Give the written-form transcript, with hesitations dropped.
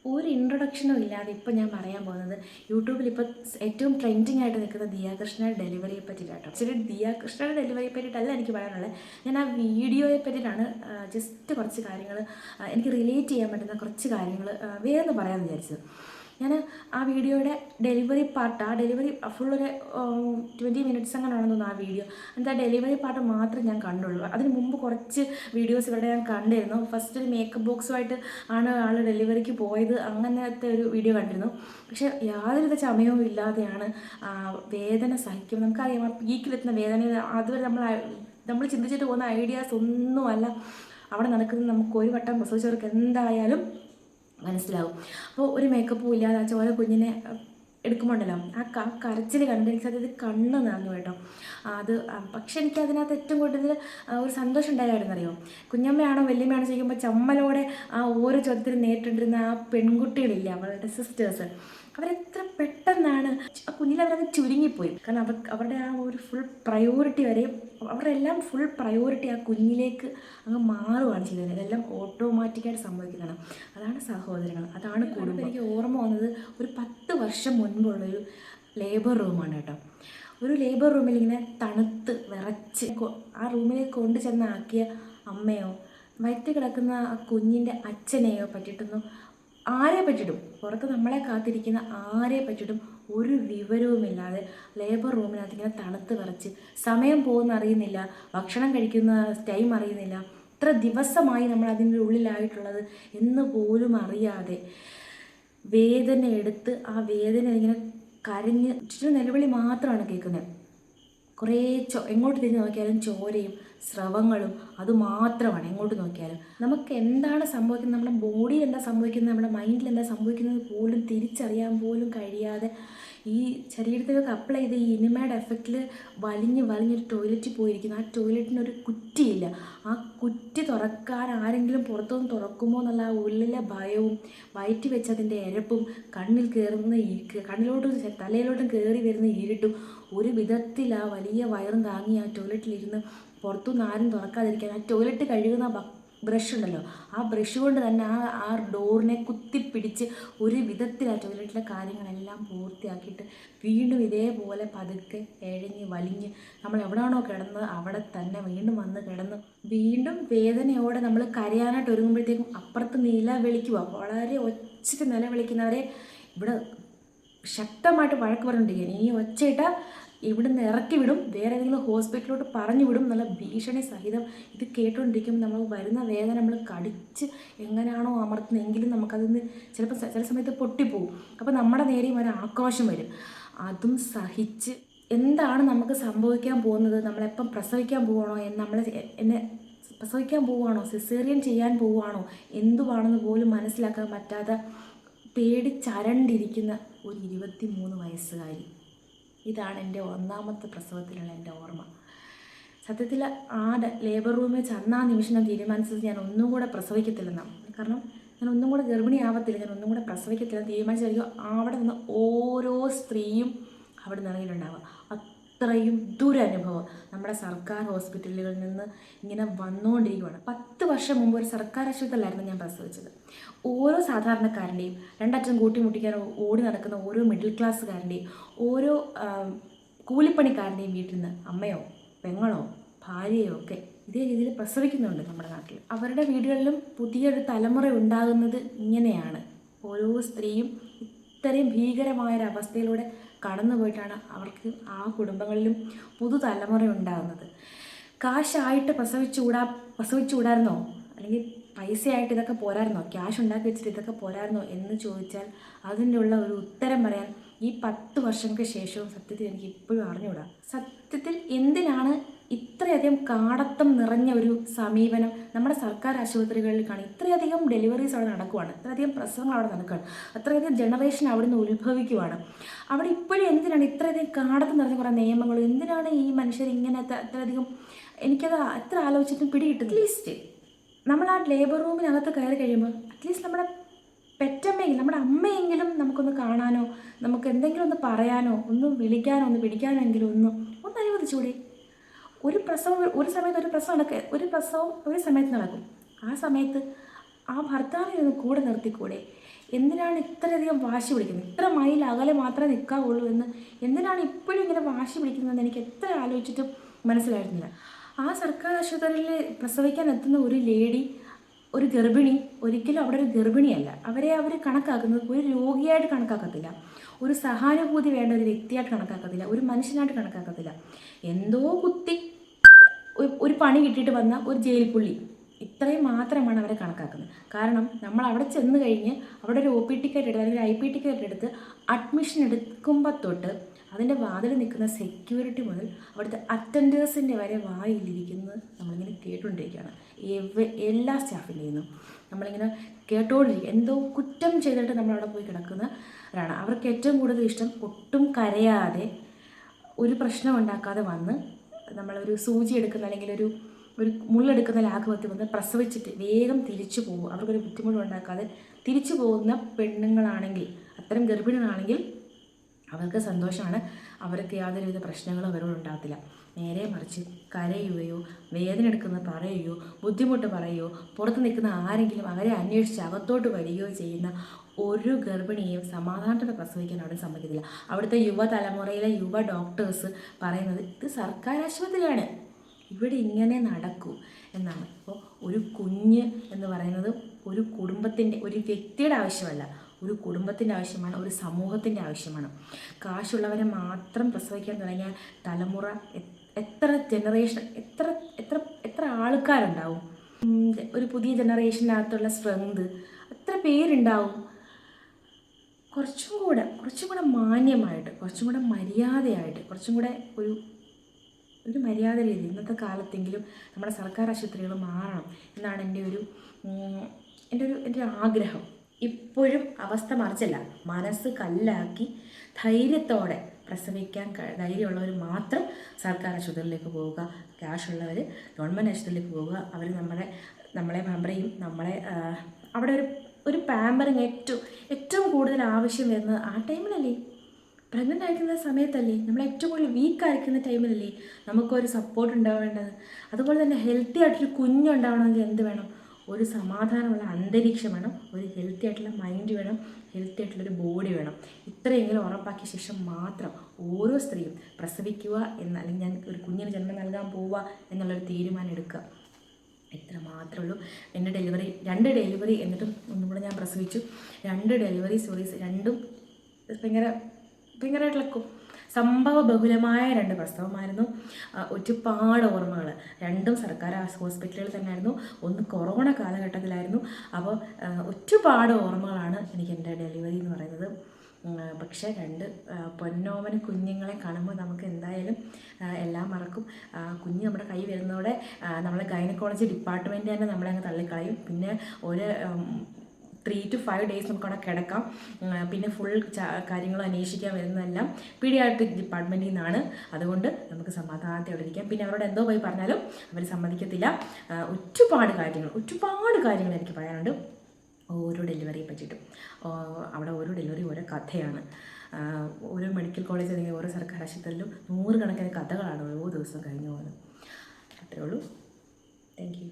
ഒരു ഇൻട്രൊഡക്ഷനും ഇല്ലാതെ ഇപ്പോൾ ഞാൻ പറയാൻ പോകുന്നത് യൂട്യൂബിൽ ഇപ്പോൾ ഏറ്റവും ട്രെൻഡിങ് ആയിട്ട് നിൽക്കുന്ന ദിയാകൃഷ്ണയുടെ ഡെലിവറിയെ പറ്റിയിട്ടാട്ടോ. ആക്ച്വലി ദിയാകൃഷ്ണയുടെ ഡെലിവറിയെ പറ്റിയിട്ടല്ല എനിക്ക് പറയാനുള്ളത്. ഞാൻ ആ വീഡിയോയെ പറ്റിയിട്ടാണ് ജസ്റ്റ് കുറച്ച് കാര്യങ്ങൾ എനിക്ക് റിലേറ്റ് ചെയ്യാൻ പറ്റുന്ന കുറച്ച് കാര്യങ്ങൾ വേറെന്ന് പറയാമെന്ന് വിചാരിച്ചത്. ഞാൻ ആ വീഡിയോയുടെ ഡെലിവറി പാർട്ട്, ആ ഡെലിവറി ഫുള്ളൊരു 20 മിനിറ്റ്സ് അങ്ങനെയാണെന്ന് തോന്നുന്നു ആ വീഡിയോ. എന്നിട്ട് ആ ഡെലിവറി പാർട്ട് മാത്രമേ ഞാൻ കണ്ടുള്ളൂ. അതിന് മുമ്പ് കുറച്ച് വീഡിയോസ് ഇവിടെ ഞാൻ കണ്ടിരുന്നു. ഫസ്റ്റ് ഒരു മേക്കപ്പ് ബോക്സുമായിട്ട് ആണ് ആൾ ഡെലിവറിക്ക് പോയത്, അങ്ങനത്തെ ഒരു വീഡിയോ കണ്ടിരുന്നു. പക്ഷെ യാതൊരുവിധ ചമയവും ഇല്ലാതെയാണ് വേദന സഹിക്കും. നമുക്കറിയാം ആ പീക്കിലെത്തുന്ന വേദന, അതുവരെ നമ്മൾ ചിന്തിച്ചിട്ട് പോകുന്ന ഐഡിയാസ് ഒന്നുമല്ല അവിടെ നടക്കുന്നത്. നമുക്ക് ഒരു വട്ടം പ്രസവിച്ചവർക്ക് എന്തായാലും മനസ്സിലാവും. അപ്പോൾ ഒരു മേക്കപ്പും ഇല്ലാതെ ആ ചോര കുഞ്ഞിനെ എടുക്കുമ്പോണ്ടല്ലോ ആ കരച്ചിൽ കണ്ട് എനിക്ക് സത്യത്തിൽ കണ്ണ് നിറഞ്ഞു കേട്ടോ. അത് പക്ഷെ എനിക്ക് അതിനകത്ത് ഏറ്റവും കൂടുതൽ ഒരു സന്തോഷം ഉണ്ടായിരുന്നു. അറിയോ, കുഞ്ഞമ്മയാണോ വല്യമ്മയാണോ ചോദിക്കുമ്പോൾ ചമ്മലോടെ ആ ഓരോ ചോദ്യത്തിൽ നേരിട്ടിരുന്ന ആ പെൺകുട്ടികളില്ല, അവരുടെ സിസ്റ്റേഴ്സ്, അവരെത്ര പെട്ടെന്നാണ് ആ കുഞ്ഞിൽ അവരങ്ങ് ചുരുങ്ങിപ്പോയി. കാരണം അവരുടെ ആ ഒരു ഫുൾ പ്രയോറിറ്റി വരെ, അവരുടെ എല്ലാം ഫുൾ പ്രയോറിറ്റി ആ കുഞ്ഞിലേക്ക് അങ്ങ് മാറുകയാണ് ചെയ്തത്. ഇതെല്ലാം ഓട്ടോമാറ്റിക്കായിട്ട് സംഭവിക്കുന്നതാണ്. അതാണ് സഹോദരങ്ങൾ, അതാണ് കുടുംബം. എനിക്ക് ഓർമ്മ വന്നത് ഒരു 10 വർഷം മുൻപുള്ളൊരു ലേബർ റൂമാണ് കേട്ടോ. ഒരു ലേബർ റൂമിൽ ഇങ്ങനെ തണുത്ത് വിറച്ച് ആ റൂമിലേക്ക് കൊണ്ടു ചെന്നാക്കിയ അമ്മയോ വയറ്റിൽ കിടക്കുന്ന ആ കുഞ്ഞിൻ്റെ അച്ഛനെയോ പറ്റിയിട്ടൊന്നും, ആരെ പറ്റിയിട്ടും, പുറത്ത് നമ്മളെ കാത്തിരിക്കുന്ന ആരെ പറ്റിയിട്ടും ഒരു വിവരവുമില്ലാതെ ലേബർ റൂമിനകത്ത് ഇങ്ങനെ തണുത്ത് വിറച്ച് സമയം പോകുന്ന അറിയുന്നില്ല, ഭക്ഷണം കഴിക്കുന്ന ടൈം അറിയുന്നില്ല, ഇത്ര ദിവസമായി നമ്മൾ അതിൻ്റെ ഉള്ളിലായിട്ടുള്ളത് എന്ന് പോലും അറിയാതെ വേദന എടുത്ത് ആ വേദന ഇങ്ങനെ കരഞ്ഞ് ചുറ്റും നിലവിളി മാത്രമാണ് കേൾക്കുന്നത്. കുറേ എങ്ങോട്ട് തിരിഞ്ഞ് നോക്കിയാലും ചോരയും സ്രവങ്ങളും അതുമാത്രമാണ്. എങ്ങോട്ട് നോക്കിയാലും നമുക്ക് എന്താണ് സംഭവിക്കുന്നത്, നമ്മുടെ ബോഡിയിൽ എന്താ സംഭവിക്കുന്നത്, നമ്മുടെ മൈൻഡിൽ എന്താ സംഭവിക്കുന്നത് പോലും തിരിച്ചറിയാൻ പോലും കഴിയാതെ ഈ ശരീരത്തിലൊക്കെ അപ്ലൈ ചെയ്ത് ഈ ഇനിമയുടെ എഫക്റ്റിൽ വലിഞ്ഞൊരു ടോയ്ലറ്റിൽ പോയിരിക്കുന്നു. ആ ടോയ്ലറ്റിനൊരു കുറ്റിയില്ല. ആ കുറ്റി തുറക്കാൻ ആരെങ്കിലും പുറത്തുനിന്ന് തുറക്കുമോ എന്നുള്ള ആ ഉള്ളിലെ ഭയവും വയറ്റി വെച്ചതിൻ്റെ എരപ്പും കണ്ണിൽ കണ്ണിലോട്ടും തലയിലോട്ടും കയറി വരുന്ന ഇരുട്ടും ഒരു വിധത്തിൽ ആ വലിയ വയറും താങ്ങി ആ ടോയ്ലറ്റിലിരുന്ന് പുറത്തുനിന്ന് ആരും തുറക്കാതിരിക്കാൻ ആ ടോയ്ലറ്റ് കഴുകുന്ന ബ്രഷ് ഉണ്ടല്ലോ, ആ ബ്രഷ് കൊണ്ട് തന്നെ ആ ഡോറിനെ കുത്തിപ്പിടിച്ച് ഒരു വിധത്തിൽ ആ ടോയ്ലറ്റിലെ കാര്യങ്ങളെല്ലാം പൂർത്തിയാക്കിയിട്ട് വീണ്ടും ഇതേപോലെ പതുക്കെ എഴഞ്ഞ് വലിഞ്ഞ് നമ്മൾ എവിടെയാണോ കിടന്നത് അവിടെ തന്നെ വീണ്ടും വന്ന് കിടന്ന് വീണ്ടും വേദനയോടെ നമ്മൾ കരയാനായിട്ട് ഒരുങ്ങുമ്പോഴത്തേക്കും അപ്പുറത്ത് നിലവിളിക്കുക. വളരെ ഒച്ചയ്ക്ക് നിലവിളിക്കുന്നവരെ ഇവിടെ ശക്തമായിട്ട് വഴക്ക് പറഞ്ഞിട്ടിരിക്കുകയാണ്. ഇനി ഒച്ചയിട്ടാൽ ഇവിടുന്ന് ഇറക്കി വിടും, വേറെ ഏതെങ്കിലും ഹോസ്പിറ്റലിലോട്ട് പറഞ്ഞു വിടും എന്നുള്ള ഭീഷണി സഹിതം ഇത് കേട്ടുകൊണ്ടിരിക്കുമ്പോൾ നമ്മൾ വരുന്ന വേദന നമ്മൾ കടിച്ച് എങ്ങനെയാണോ അമർത്തുന്നതെങ്കിലും നമുക്കതിന് ചിലപ്പോൾ ചില സമയത്ത് പൊട്ടിപ്പോവും. അപ്പോൾ നമ്മുടെ നേരെയും ഒരു ആക്രോശം വരും. അതും സഹിച്ച് എന്താണ് നമുക്ക് സംഭവിക്കാൻ പോകുന്നത്, നമ്മളെപ്പം പ്രസവിക്കാൻ പോവുകയാണോ, എന്നെ പ്രസവിക്കാൻ പോവുകയാണോ, സിസേറിയൻ ചെയ്യാൻ പോവുകയാണോ, എന്തുവാണെന്ന് പോലും മനസ്സിലാക്കാൻ പറ്റാതെ പേടിച്ചരണ്ടിരിക്കുന്ന ഒരു 23 വയസ്സുകാരി. ഇതാണ് എൻ്റെ ഒന്നാമത്തെ പ്രസവത്തിലുള്ള എൻ്റെ ഓർമ്മ. സത്യത്തിൽ ആ ലേബർ റൂമിൽ ചെന്ന ആ നിമിഷം ഞാൻ തീരുമാനിച്ചത് ഞാൻ ഒന്നും കൂടെ പ്രസവിക്കത്തില്ലെന്നാണ്. കാരണം ഞാൻ ഒന്നും കൂടെ ഗർഭിണിയാവത്തില്ല, ഞാൻ ഒന്നും കൂടെ പ്രസവിക്കത്തില്ല തീരുമാനിച്ചായിരിക്കും അവിടെ നിന്ന് ഓരോ സ്ത്രീയും അവിടെ നിറങ്ങിയിട്ടുണ്ടാവുക. അത്രയും ദുരനുഭവം നമ്മുടെ സർക്കാർ ഹോസ്പിറ്റലുകളിൽ നിന്ന് ഇങ്ങനെ വന്നുകൊണ്ടിരിക്കുകയാണ്. 10 വർഷം മുമ്പ് ഒരു സർക്കാർ ആശുപത്രിയിലായിരുന്നു ഞാൻ പ്രസവിച്ചത്. ഓരോ സാധാരണക്കാരൻ്റെയും രണ്ടറ്റം കൂട്ടിമുട്ടിക്കാൻ ഓടി നടക്കുന്ന ഓരോ മിഡിൽ ക്ലാസ്സുകാരൻ്റെയും ഓരോ കൂലിപ്പണിക്കാരൻ്റെയും വീട്ടിൽ നിന്ന് അമ്മയോ പെങ്ങളോ ഭാര്യയോ ഒക്കെ ഇതേ രീതിയിൽ പ്രസവിക്കുന്നുണ്ട് നമ്മുടെ നാട്ടിൽ. അവരുടെ വീടുകളിലും പുതിയൊരു തലമുറ ഉണ്ടാകുന്നത് ഇങ്ങനെയാണ്. ഓരോ സ്ത്രീയും ഇത്രയും ഭീകരമായൊരവസ്ഥയിലൂടെ കടന്നു പോയിട്ടാണ് അവർക്ക് ആ കുടുംബങ്ങളിലും പുതുതലമുറ ഉണ്ടാകുന്നത്. കാശായിട്ട് പ്രസവിച്ചുകൂടായിരുന്നോ, അല്ലെങ്കിൽ പൈസയായിട്ട് ഇതൊക്കെ പോരായിരുന്നോ, ക്യാഷ് ഉണ്ടാക്കി വെച്ചിട്ട് ഇതൊക്കെ പോരായിരുന്നോ എന്ന് ചോദിച്ചാൽ അതിൻ്റെ ഉള്ള ഒരു ഉത്തരം പറയാൻ ഈ 10 വർഷങ്ങൾക്ക് ശേഷവും സത്യത്തിൽ എനിക്ക് ഇപ്പോഴും അറിഞ്ഞുകൂടാ. സത്യത്തിൽ എന്തിനാണ് ഇത്രയധികം കാടത്തം നിറഞ്ഞ ഒരു സമീപനം നമ്മുടെ സർക്കാർ ആശുപത്രികളിൽ കാണും? ഇത്രയധികം ഡെലിവറീസ് അവിടെ നടക്കുവാണ്, ഇത്രയധികം പ്രസവങ്ങൾ അവിടെ നടക്കുകയാണ്, അത്രയധികം ജനറേഷൻ അവിടെ നിന്ന് ഉത്ഭവിക്കുവാണ്. അവിടെ ഇപ്പോഴും എന്തിനാണ് ഇത്രയധികം കാടത്തം നിറഞ്ഞ കുറേ നിയമങ്ങളും, എന്തിനാണ് ഈ മനുഷ്യർ ഇങ്ങനെ അത്രയധികം, എനിക്കത് എത്ര ആലോചിച്ചിട്ടും പിടികിട്ടും. അറ്റ്ലീസ്റ്റ് നമ്മൾ ആ ലേബർ റൂമിനകത്ത് കയറി കഴിയുമ്പോൾ അറ്റ്ലീസ്റ്റ് നമ്മുടെ പെറ്റമ്മയെങ്കിലും നമ്മുടെ അമ്മയെങ്കിലും നമുക്കൊന്ന് കാണാനോ, നമുക്ക് എന്തെങ്കിലും ഒന്ന് പറയാനോ, ഒന്ന് വിളിക്കാനോ, ഒന്ന് പിടിക്കാനോ എങ്കിലും ഒന്ന് അനുവദിച്ചുകൂടെ? ഒരു സമയത്ത് ഒരു പ്രസവം ഒരു സമയത്ത് നടക്കും. ആ സമയത്ത് ആ ഭർത്താവിനെ ഒന്ന് കൂടെ നിർത്തിക്കൂടെ? എന്തിനാണ് ഇത്രയധികം വാശി പിടിക്കുന്നത്? ഇത്ര മൈൽ അകലെ മാത്രമേ നിൽക്കാവുള്ളൂ എന്ന് എന്തിനാണ് ഇപ്പോഴും ഇങ്ങനെ വാശി പിടിക്കുന്നതെന്ന് എനിക്ക് എത്ര ആലോചിച്ചിട്ടും മനസ്സിലായിരുന്നില്ല. ആ സർക്കാർ ആശുപത്രിയിൽ പ്രസവിക്കാൻ എത്തുന്ന ഒരു ലേഡി, ഒരു ഗർഭിണി ഒരിക്കലും അവിടെ ഒരു ഗർഭിണിയല്ല. അവരെ അവർ കണക്കാക്കുന്നത് ഒരു രോഗിയായിട്ട് കണക്കാക്കത്തില്ല, ഒരു സഹാനുഭൂതി വേണ്ട ഒരു വ്യക്തിയായിട്ട് കണക്കാക്കത്തില്ല, ഒരു മനുഷ്യനായിട്ട് കണക്കാക്കത്തില്ല. എന്തോ കുത്തി ഒരു പണി കിട്ടിയിട്ട് വന്ന ഒരു ജയിൽ പുള്ളി, ഇത്രയും മാത്രമാണ് അവരെ കണക്കാക്കുന്നത്. കാരണം നമ്മൾ അവിടെ ചെന്ന് കഴിഞ്ഞ് അവിടെ ഒരു ഒ പി ടിക്കറ്റ് എടുത്ത് അല്ലെങ്കിൽ ഐ പി ടിക്കറ്റ് എടുത്ത് അഡ്മിഷൻ എടുക്കുമ്പോൾ തൊട്ട് അതിൻ്റെ വാതിൽ നിൽക്കുന്ന സെക്യൂരിറ്റി മുതൽ അവിടുത്തെ അറ്റൻഡേഴ്സിൻ്റെ വരെ വായിലിരിക്കുന്നത് നമ്മളിങ്ങനെ കേട്ടുകൊണ്ടിരിക്കുകയാണ്. എല്ലാ സ്റ്റാഫിൻ്റെ നിന്നും നമ്മളിങ്ങനെ കേട്ടുകൊണ്ടിരിക്കുക. എന്തോ കുറ്റം ചെയ്തിട്ട് നമ്മളവിടെ പോയി കിടക്കുന്നവരാണ്. അവർക്ക് ഏറ്റവും കൂടുതൽ ഇഷ്ടം ഒട്ടും കരയാതെ ഒരു പ്രശ്നം ഉണ്ടാക്കാതെ വന്ന് നമ്മളൊരു സൂചി എടുക്കുന്ന അല്ലെങ്കിൽ ഒരു മുള്ളെടുക്കുന്ന ലാഘവത്തിൽ വന്ന് പ്രസവിച്ചിട്ട് വേഗം തിരിച്ചു പോകും. അവർക്കൊരു ബുദ്ധിമുട്ടുണ്ടാക്കാതെ തിരിച്ചു പോകുന്ന പെണ്ണുങ്ങളാണെങ്കിൽ, അത്തരം ഗർഭിണികളാണെങ്കിൽ അവർക്ക് സന്തോഷമാണ്. അവർക്ക് യാതൊരുവിധ പ്രശ്നങ്ങളും അവരോടുണ്ടാകത്തില്ല. നേരെ മറിച്ച് കരയുകയോ വേദന എടുക്കുന്നത് പറയുകയോ ബുദ്ധിമുട്ട് പറയുകയോ പുറത്ത് നിൽക്കുന്ന ആരെങ്കിലും അവരെ അന്വേഷിച്ച് അകത്തോട്ട് വരികയോ ചെയ്യുന്ന ഒരു ഗർഭിണിയെയും സമാധാനത്തോടെ പ്രസവിക്കാൻ അവിടെ സമ്മതിക്കില്ല. അവിടുത്തെ യുവതലമുറയിലെ യുവ ഡോക്ടേഴ്സ് പറയുന്നത് ഇത് സർക്കാർ ആശുപത്രിയാണ്, ഇവിടെ ഇങ്ങനെ നടക്കൂ എന്നാണ്. അപ്പോൾ ഒരു കുഞ്ഞ് എന്ന് പറയുന്നത് ഒരു കുടുംബത്തിൻ്റെ, ഒരു വ്യക്തിയുടെ ആവശ്യമല്ല, ഒരു കുടുംബത്തിൻ്റെ ആവശ്യമാണ്, ഒരു സമൂഹത്തിൻ്റെ ആവശ്യമാണ്. കാശുള്ളവരെ മാത്രം പ്രസവിക്കാൻ തുടങ്ങിയ തലമുറ എത്ര ജനറേഷൻ, എത്ര എത്ര എത്ര ആൾക്കാരുണ്ടാവും. ഒരു പുതിയ ജനറേഷനകത്തുള്ള സ്ട്രെങ്ത് എത്ര പേരുണ്ടാവും. കുറച്ചും കൂടെ മാന്യമായിട്ട്, കുറച്ചും കൂടെ മര്യാദയായിട്ട്, കുറച്ചും കൂടെ ഒരു മര്യാദ രീതി ഇന്നത്തെ കാലത്തെങ്കിലും നമ്മുടെ സർക്കാർ ആശുപത്രികൾ മാറണം എന്നാണ് എൻ്റെ ആഗ്രഹം. ഇപ്പോഴും അവസ്ഥ മറിച്ചല്ല. മനസ്സ് കല്ലാക്കി ധൈര്യത്തോടെ പ്രസവിക്കാൻ ധൈര്യമുള്ളവർ മാത്രം സർക്കാർ ആശുപത്രിയിലേക്ക് പോവുക. ക്യാഷുള്ളവർ ഗവൺമെൻറ് ആശുപത്രിയിലേക്ക് പോവുക. അവർ നമ്മളെ പാമ്പർ ചെയ്യും. അവിടെ ഒരു പാമ്പറിങ് ഏറ്റവും കൂടുതൽ ആവശ്യം വരുന്നത് ആ ടൈമിലല്ലേ, പ്രഗ്നൻ്റ് ആയിരിക്കുന്ന സമയത്തല്ലേ, നമ്മൾ ഏറ്റവും കൂടുതൽ വീക്കായിരിക്കുന്ന ടൈമിലല്ലേ നമുക്കൊരു സപ്പോർട്ട് ഉണ്ടാവേണ്ടത്. അതുപോലെ തന്നെ ഹെൽത്തി ആയിട്ടൊരു കുഞ്ഞുണ്ടാവണമെങ്കിൽ എന്ത് വേണം? ഒരു സമാധാനമുള്ള അന്തരീക്ഷം വേണം, ഒരു ഹെൽത്തി ആയിട്ടുള്ള മൈൻഡ് വേണം, ഹെൽത്തി ആയിട്ടുള്ളൊരു ബോഡി വേണം. ഇത്രയെങ്കിലും ഉറപ്പാക്കിയ ശേഷം മാത്രം ഓരോ സ്ത്രീയും പ്രസവിക്കുക അല്ലെങ്കിൽ ഞാൻ ഒരു കുഞ്ഞിന് ജന്മം നൽകാൻ പോവുക എന്നുള്ളൊരു തീരുമാനം എടുക്കുക. ഇത്ര മാത്രമേ ഉള്ളൂ. എൻ്റെ രണ്ട് ഡെലിവറി എന്നിട്ടും ഒന്നുകൂടെ ഞാൻ പ്രസവിച്ചു. 2 ഡെലിവറി സ്റ്റോറീസ്, രണ്ടും ഭയങ്കരമായിട്ടുള്ള സംഭവ ബഹുലമായ 2 പ്രസവമായിരുന്നു. ഒരുപാട് ഓർമ്മകൾ. രണ്ടും സർക്കാർ ഹോസ്പിറ്റലുകളിൽ തന്നെയായിരുന്നു. ഒന്ന് കൊറോണ കാലഘട്ടത്തിലായിരുന്നു. അപ്പോൾ ഒരുപാട് ഓർമ്മകളാണ് എനിക്ക് എൻ്റെ ഡെലിവറി എന്ന് പറയുന്നത്. പക്ഷേ 2 പൊന്നോമന കുഞ്ഞുങ്ങളെ കാണുമ്പോൾ നമുക്ക് എന്തായാലും എല്ലാം മറക്കും. കുഞ്ഞ് നമ്മുടെ കൈ വരുന്നതോടെ നമ്മളെ ഗൈനക്കോളജി ഡിപ്പാർട്ട്മെൻറ്റ് തന്നെ നമ്മളെ അങ്ങ് തള്ളിക്കളയും. പിന്നെ ഒരു 3 to 5 days നമുക്ക് അവിടെ കിടക്കാം. പിന്നെ ഫുൾ കാര്യങ്ങൾ അന്വേഷിക്കാൻ വരുന്നതെല്ലാം പീഡിയാട്രിക് ഡിപ്പാർട്ട്മെൻറ്റിൽ നിന്നാണ്. അതുകൊണ്ട് നമുക്ക് സമാധാനത്തെ അവിടെ ഇരിക്കാം. പിന്നെ അവരോട് എന്തോ പോയി പറഞ്ഞാലും അവർ സമ്മതിക്കത്തില്ല. ഒരുപാട് കാര്യങ്ങൾ എനിക്ക് പറയാനുണ്ട് ഓരോ ഡെലിവറിയെ പറ്റിയിട്ടും. അവിടെ ഓരോ ഡെലിവറി ഓരോ കഥയാണ്. ഓരോ മെഡിക്കൽ കോളേജ് അല്ലെങ്കിൽ ഓരോ സർക്കാർ ആശുപത്രിയിലും 100 കണക്കിന് കഥകളാണ് ഓരോ ദിവസം കഴിഞ്ഞു പോകുന്നത്. അത്രേ ഉള്ളൂ. Thank you.